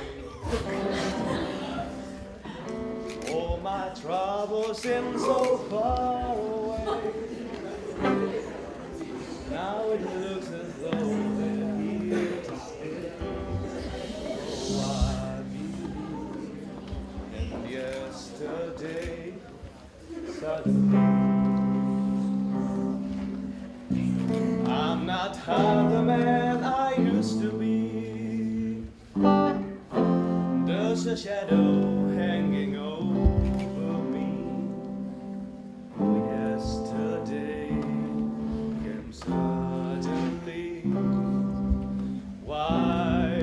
all my troubles seem so far away. Now it looks as though they're here to stay. Why me? And yesterday, suddenly, I'm not half the man I used to be. There's a shadow hanging over me. Yesterday came suddenly. Why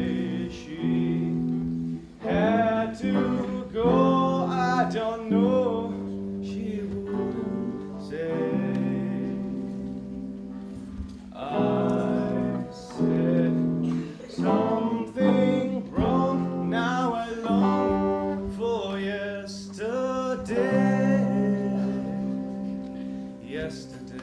she had to go, I don't know. She would say. I said something wrong. Now I long for yesterday. Yesterday.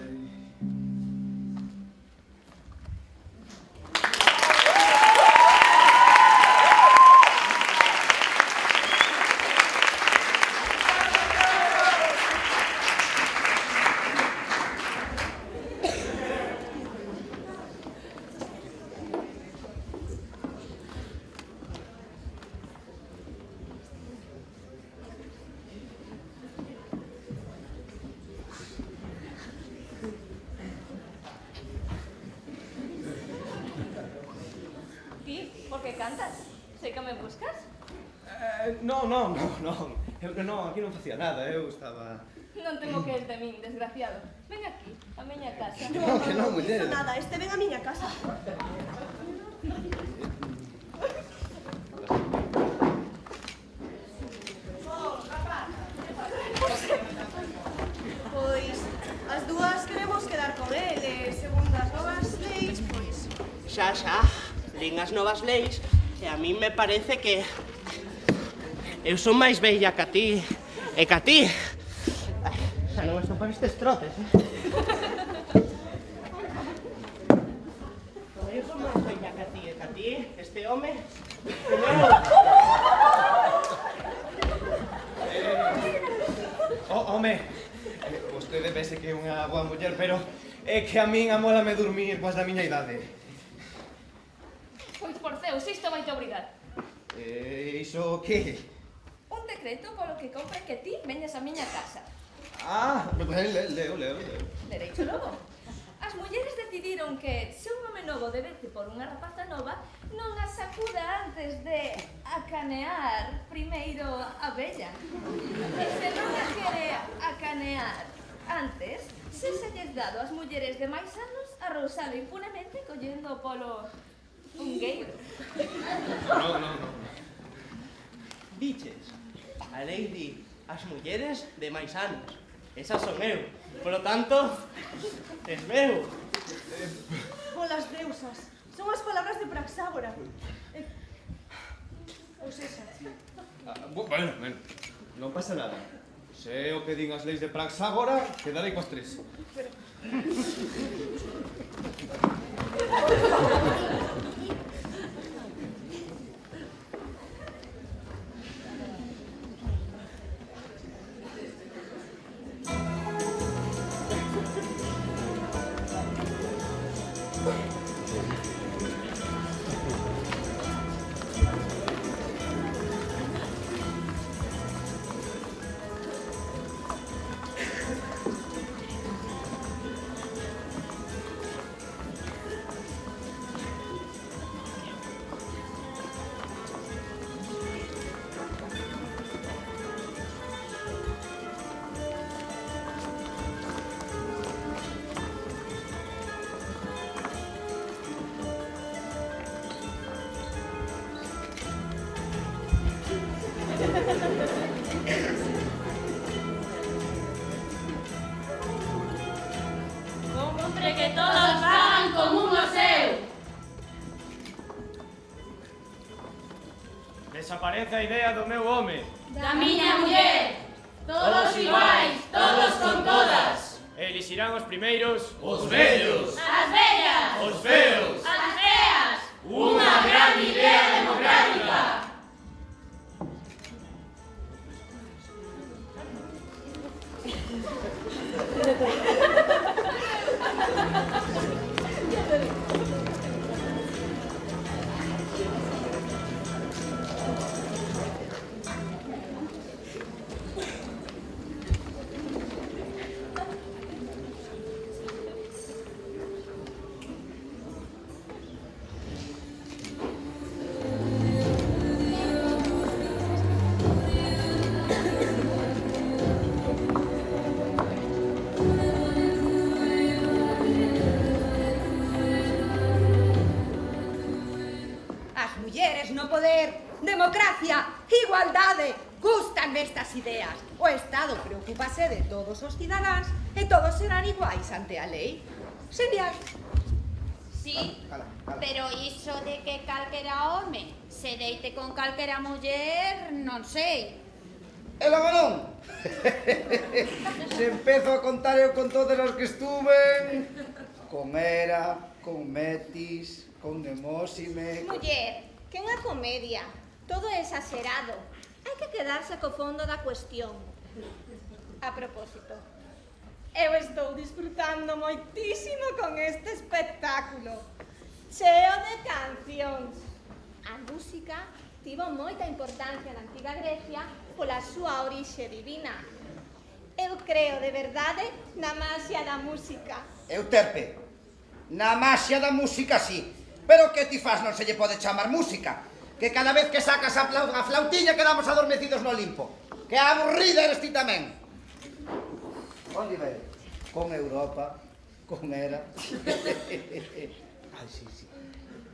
Por que cantas? Sei que me buscas? No, aquí non facía nada, eu estaba... Non tengo que ir de min, desgraciado. Ven aquí, a miña casa. No, que non, muller. Hizo nada, este ven a miña casa. Pois, as dúas queremos quedar con él, e segundo as novas leis, pois... Xa, lin as novas leis e a min me parece que eu son máis bella que a ti e que a ti. Xa non estou para estes trotes, Eu son máis bella que a ti e que a ti, este home... Home, vostede vese que é unha boa muller, pero é que a min amólame dormir coas da miña idade. Pois por Zeus, isto vai te obrigar. Iso que? Un decreto polo que compre que ti veñas a miña casa. Leo. Dereito logo. As mulleres decidiron que se un home novo debece por unha rapaza nova, non a sacuda antes de acanear primeiro a bella. E se non a quere acanear antes, se lles dado ás mulleres de máis anos a rousalo impunemente collendo polo fungueiro. No. Diches, a lei di as mulleres de máis anos. Esas son eu. Por lo tanto, es meu. Polas deusas, son as palabras de Praxágora. Ou sexa... Bueno, non pasa nada. Se é o que din as leis de Praxágora, quedarei cos tres. Compre que todos van común o seu. Desaparece a idea do meu home. Da miña muller. Todos iguais, todos con todas. Eles irán os primeiros. Os vellos. As vellas. Os feos. As feas. Unha gran idea democrática. As mulleres no poder, democracia, igualdade, gústanme estas ideas. O Estado preocúpase de todos os cidadáns e todos serán iguais ante a lei. Genial. Sí, pero iso de que calquera home se deite con calquera muller, non sei. E logo non? Se empezo a contar eu con todas as que estuven, con Hera, con Metis, con Nemósime... Muller, que unha comedia. Todo é exagerado. Hai que quedarse co fondo da cuestión. A propósito, eu estou disfrutando moitísimo con este espectáculo. Cheo de cancións. A música tivo moita importancia na antiga Grecia pola súa orixe divina. Eu creo de verdade na maxia da música. Euterpe, na maxia da música sí, pero que ti faz non se lle pode chamar música, que cada vez que sacas a flautiña quedamos adormecidos no limpo. Que aburrida eres ti tamén. Onde vai? Con Europa, con Hera. Ai, sí.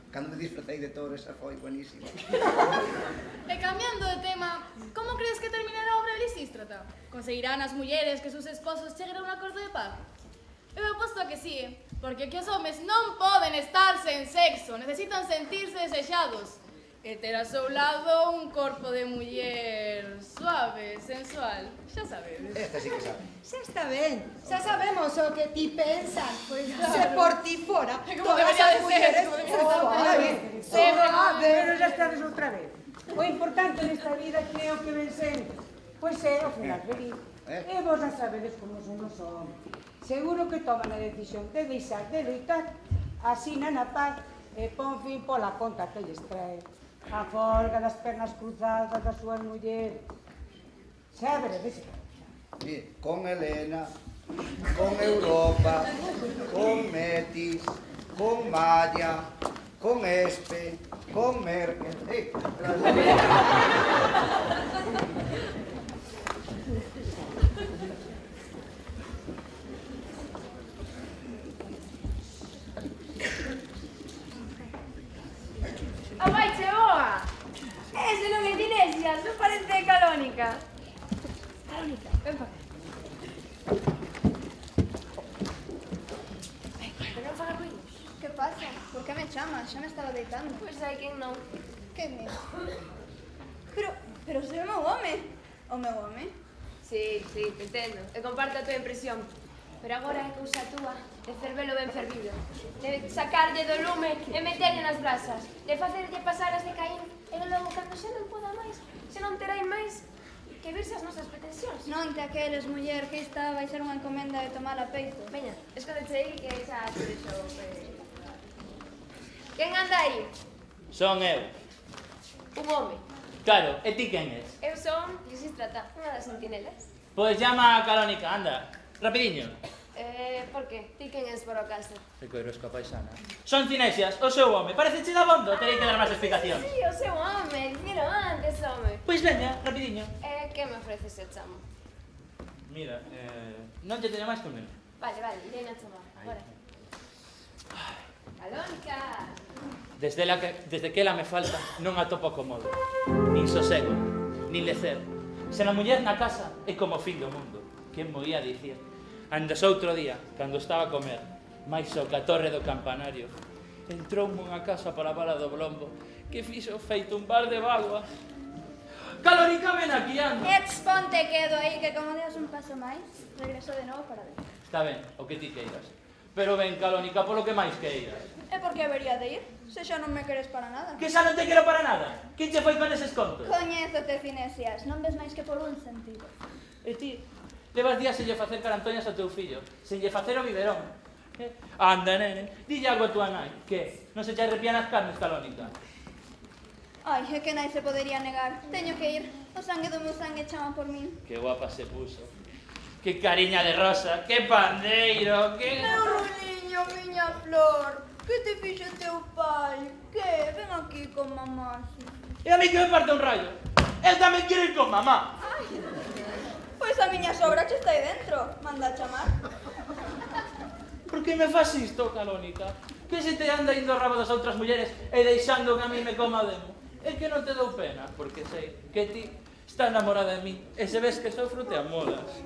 Cando me disfrutei de todo, esa foi buenísima. E cambiando de tema, como crees que terminará a obra de Lisístrata? Conseguirán as mulleres que sus esposos cheguen a un acordo de paz? Eu aposto a que sí, porque que os homes non poden estar sen sexo, necesitan sentirse desexados. E ter a seu lado un corpo de muller suave, sensual, xa sabedes. Esta sí que sabe. Xa está ben, xa sabemos o que ti pensas. Pois Se claro. por ti fora, Como todas debería as de ser, mulleres... como debería de ser. Suave, pero xa estades outra vez. O importante nesta vida que é o que ven sempre. Pois é o final feliz. E vos xa sabedes como son os homes. Seguro que toman a decisión de deixar de loitar, asinan a paz e pon fin pola conta que lles trae. A folga das pernas cruzadas das súas mulleres. Xa veredes. Mire, con Helena, con Europa, con Metis, con Maya, con Espe, con Merkel... Amaiche boa! Ese non é Dinesias, non parece Calónica. Calónica, ven pa cá. Pero non faga ruido. Que pasa? Por que me chamas? Xa me estaba deitando. Pois hai quen non. Que me? Pero se é o meu home. O meu home? Sí, te entendo. E comparto a tua impresión. Pero agora é cousa túa de fervelo ben fervido, de sacarlle do lume e meterlle nas brasas, de facerlle pasar as de Caín e logo cando xa non poda máis, xa non terá máis que virse as nosas pretensións. Non te aqueles, muller, que esta vai ser unha encomenda de tomar a peito. Veña, escóndeche aí que xa te deixo... Quen anda aí? Son eu. Un home. Claro, e ti quen es? Eu son Lisístrata, unha das sentinelas. Pois llama a Calónica, anda. Rapidiño. Por que? Ti quen es por acaso? Ricoirosca paisana. Son Cinesias, o seu home. Parece che dabondo, terei que dar máis explicacións. Sí, o seu home, dicilo antes, home. Pois veña, rapidiño. Que me ofreces eu chamo? Mira, non te teño máis que un neno. Vale, irei na chamar. Bora. Calónica! Desde que ela me falta, non atopo acomodo, nin sosego. nin lecer. Se na muller na casa é como o fin do mundo. Quen mo ia dicir? Andas outro día, cando estaba a comer, máis ao que a torre do campanario, entroume unha casa para a bala do Blombo que fixo feito un bar de bagua. Calónica, ven aquí, anda. Exponte quedo aí, que como deas un paso máis, regreso de novo para ver. Está ben, o que ti queiras. Pero ven, Calónica, polo que máis queiras. E por que habería de ir? Se xa non me queres para nada. Que xa non te quero para nada. Quen che foi con eses contos? Coñézote, Cinesias, non ves máis que por un sentido. E ti, levas días sen lle facer carantoñas ao teu fillo, sen lle facer o biberón. Anda, nene, dille algo a tua nai. Que? Non se te arrepían as carnes, Calónica? Ai, é que nai se podería negar. Teño que ir. O sangue do meu sangue chama por min. Que guapa se puso. Que cariña de rosa, que pandeiro, que... Meu roliño, miña flor. Que te fixo teu pai? Que? Ven aquí con mamá. E a mí que me parte un rayo. Eu tamén quero ir con mamá. Ai, pois a miña sogra che está aí dentro. Manda a chamar. Por que me fas isto, Calónica? Que se te anda indo a rabo das outras mulleres e deixando que a mí me coma demo? É que non te dou pena, porque sei que ti está enamorada de mí e se ves que sofro te amolas.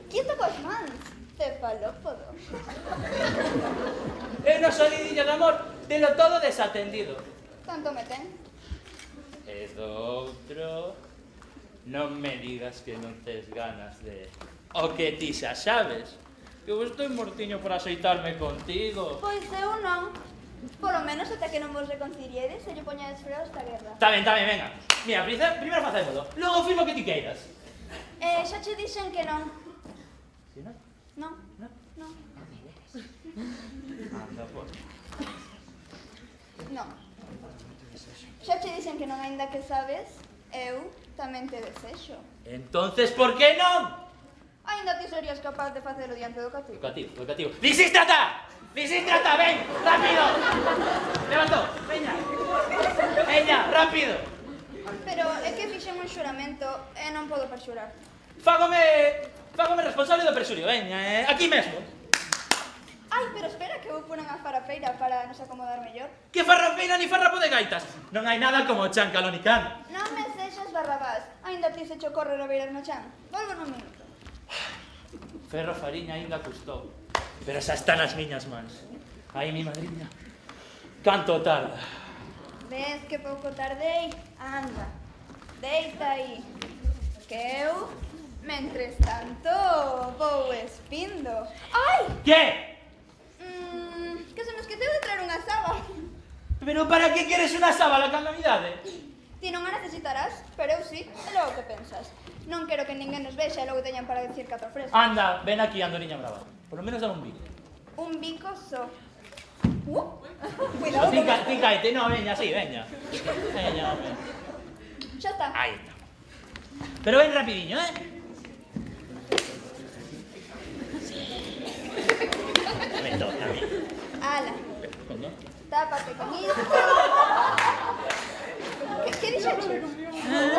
Quieto cos mans. Cefalópodo. E no solidillo de amor, telo todo desatendido. Tanto me ten. E do outro, non me digas que non tes ganas de... O que ti xa sabes, que eu estou mortiño por axeitarme contigo. Pois eu non. Polo menos ata que non vos reconciliedes e lle poñades freo esta guerra. Está ben, venga. Mira, primeiro facémolo, logo firmo que ti queiras. Xa che dixen que non. Si non? Non. Non. Anda, por. Non. Xa che dixen que non, aínda que sabes, eu tamén te desexo. Entonces, por que non? Aínda ti serías capaz de facelo diante do cativo. Educativo. ¡Lisístrata! ¡Lisístrata! ¡Ven! ¡Rápido! ¡Levanto! ¡Veña! ¡Rápido! Pero é que fixen un xuramento e non podo perxurar. Fágome responsable do perxurio, veña, aquí mesmo. Ai, pero espera, que vou por unha farafeira para nos acomodar mellor. Que farrafeira ni farrapo de gaitas? Non hai nada como o chan, Calonicán. Non me sexas barrabás, aínda ti se cho corre no beiras no chan. Volvo nun minuto. Ferro fariña aínda custou, pero xa está nas miñas mans. Aí, mi madriña, canto tarda. Ves que pouco tardei? Anda, deita aí. Que eu, mentres tanto, vou espindo. Ai! Que? Que se me esqueceu de traer unha saba. Pero para que queres unha sábala, calamidade? Ti non a necesitarás, pero eu sí. E logo que pensas? Non quero que ninguén nos vexa e logo teñan para decir catro frescas. Anda, ven aquí, Andoriña Brava. Por lo menos dame un bico. Un bico só. Cuidado con... Fincaete, no, veña, sí, veña. Veña, veña. Xa está. Aí está. Pero ven rapidiño, ¿eh? Me toca a mí. Ala, ¿Cuándo? tápate con isto. Que dixaxe? No.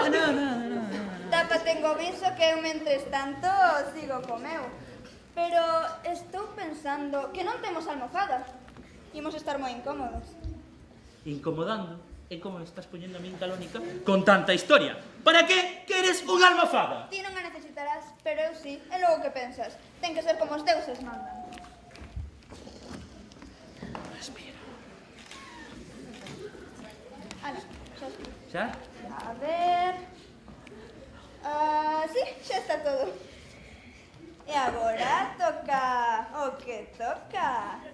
Tápate con iso que eu, mentres tanto, sigo co meu. Pero estou pensando que non temos almofada. Imos estar moi incómodos. Incomodando. É como me estás poñendo a min, Calónica, con tanta historia. Para que queres unha almofada? Ti non a necesitarás, pero eu sí. E logo que pensas? Ten que ser como os deuses mandan. Respira. Ala, xa está. Xa? A ver... sí, xa está todo. E agora toca o que toca.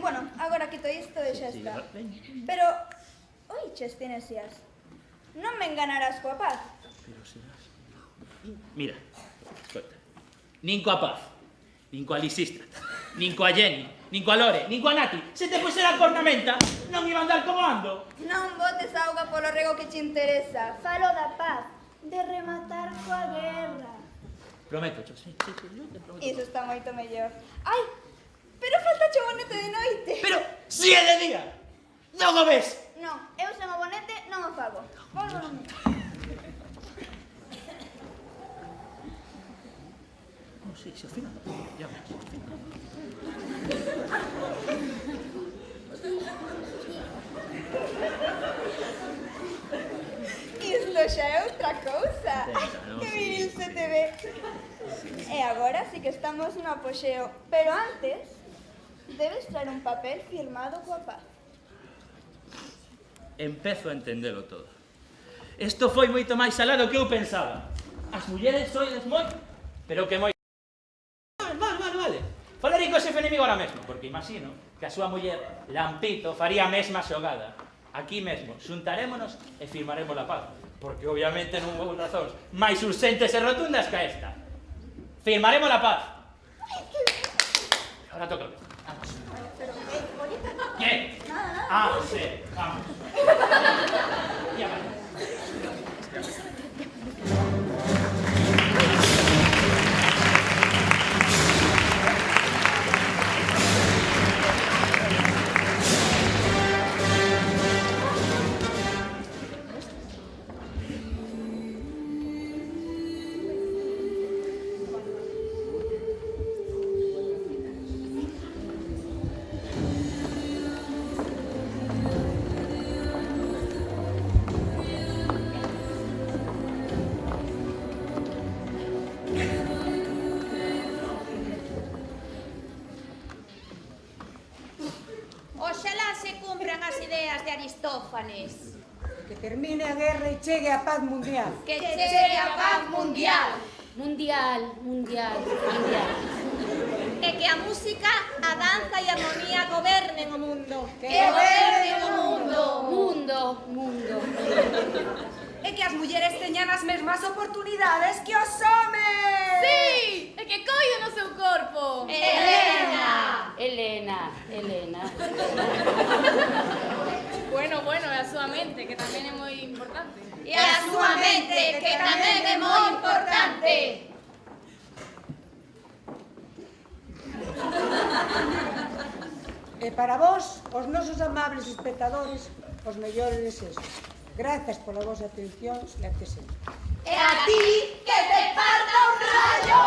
Bueno, agora quito isto e xa está. Pero, oiches, Cinesias, non me enganarás coa paz. Pero serás... Mira, escoita. Nin coa Paz, nin coa Lisístrata, nin coa Jenny, nin coa Lore, nin coa Nati. Se te pusera a cornamenta, non iba a andar como ando. Non botes auga polo rego que te interesa. Falo da paz, de rematar coa guerra. Prometo, sí, yo te prometo. Iso está moito mellor. Ai, pero falta o bonete de noite. Pero si é de día, non o ves. Non, eu sen o bonete non o fago. Volvo non me. Oh, sí, ao final. Ya ves, ao final. xa é outra cousa. Ai, que viril se te ve. E agora sí que estamos no apoxeo. Pero antes, debes traer un papel firmado coa paz. Empezo a entendelo todo. Isto foi moito máis alá do que eu pensaba. As mulleres soides moi, pero que moi... Vale. Falarei co xefe enemigo ahora mesmo, porque imagino que a súa muller, Lampito, faría a mesma xogada. Aquí mesmo, xuntarémonos e firmaremos a paz, porque obviamente non houve razóns máis urxentes e rotundas que esta. Firmaremos a paz. Ahora toca o vamos. ¿Qué? Ah, sí, vamos. Ya vale. Oxalá se cumpran as ideas de Aristófanes. Que termine a guerra e chegue a paz mundial. Que chegue a paz mundial. Mundial. E que a música, a danza e a armonía gobernen o mundo. Que gobernen o mundo. Mundo. E que as mulleres teñan as mesmas oportunidades que os homes. Sí! E que coiden o seu corpo. Elena. Bueno, e a súa mente, que tamén é moi importante. E a súa mente, que tamén é moi importante. E para vos, os nosos amables espectadores, os mellores desexos. Grazas pola vosa atención e até sempre. E a ti, que te parta un rayo!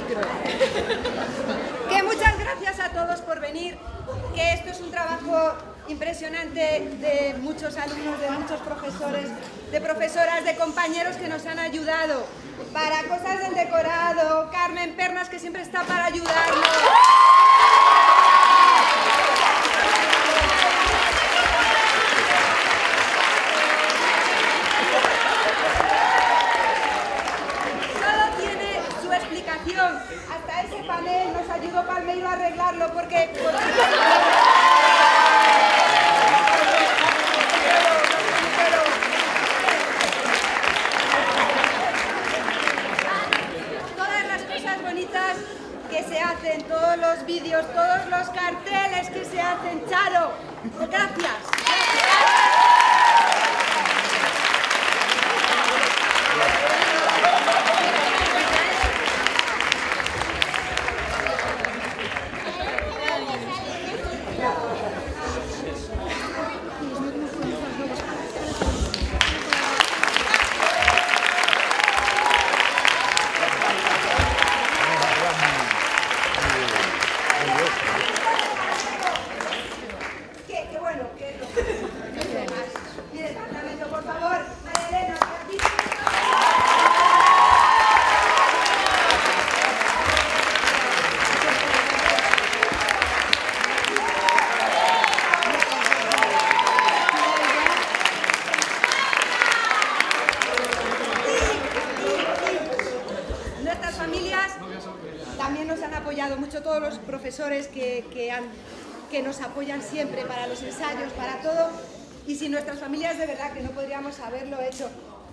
micro. Que muchas gracias a todos por venir, que esto es un trabajo impresionante de muchos alumnos, de muchos profesores, de profesoras, de compañeros que nos han ayudado para cosas del decorado, Carmen Pernas, que siempre está para ayudarnos. Todo tiene su explicación. Hasta ese panel nos ayudó Palmeiro a arreglarlo porque... Todas las cosas bonitas que se hacen, todos los vídeos, todos los carteles que se hacen. Charo, gracias. Qué bueno, qué Mire, departamento, por favor, María Elena, aquí. Nuestras familias también nos han apoyado mucho, todos los profesores que nos apoyan siempre para los ensayos, para todo. Y sin nuestras familias, de verdad, que no podríamos haberlo hecho.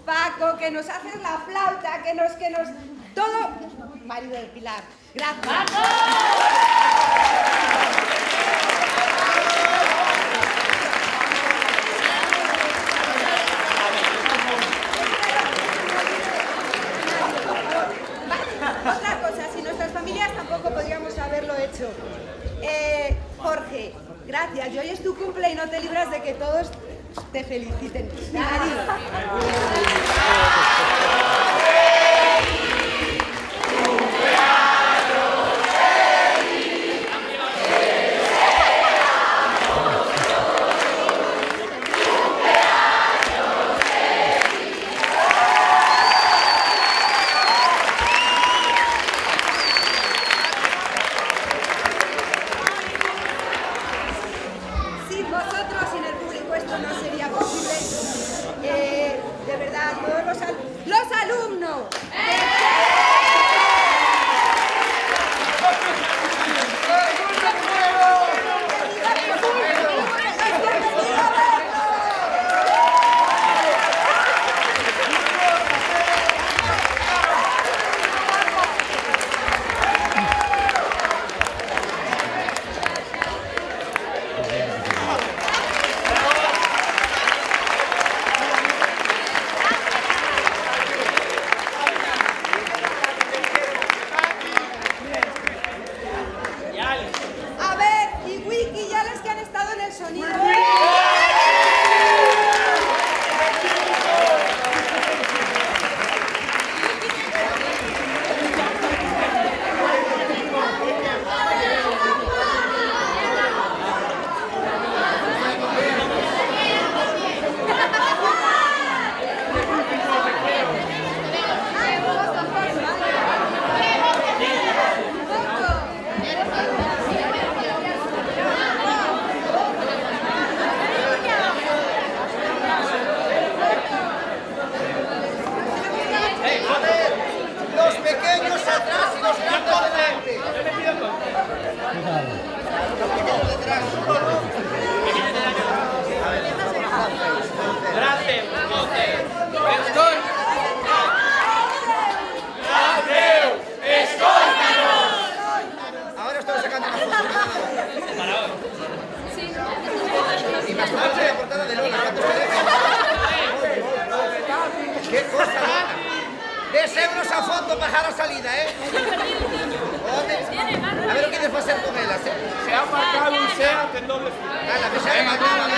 Paco, que nos haces la flauta, que nos... Todo... Marido de Pilar. Gracias. Otra cosa, sin nuestras familias tampoco podríamos haberlo hecho. Jorge, gracias. Y hoy es tu cumple y no te libras de que todos te feliciten. Mi marido. Sin vosotros, sin el público, esto no sería posible. De verdad, todos los alumnos. A ver, y Wiki, ya los que han estado en el sonido. Los pequeños atrás y los grandes delante. Ahora estoy sacando una foto. Y me estuvo la portada de Lola. ¡Qué cosa loca! 10 euros a fondo para dejar a salida, Home, a ver o que de facer con elas, Se ha marcado un SEAT en doble fila. Ala, que xa é marcado.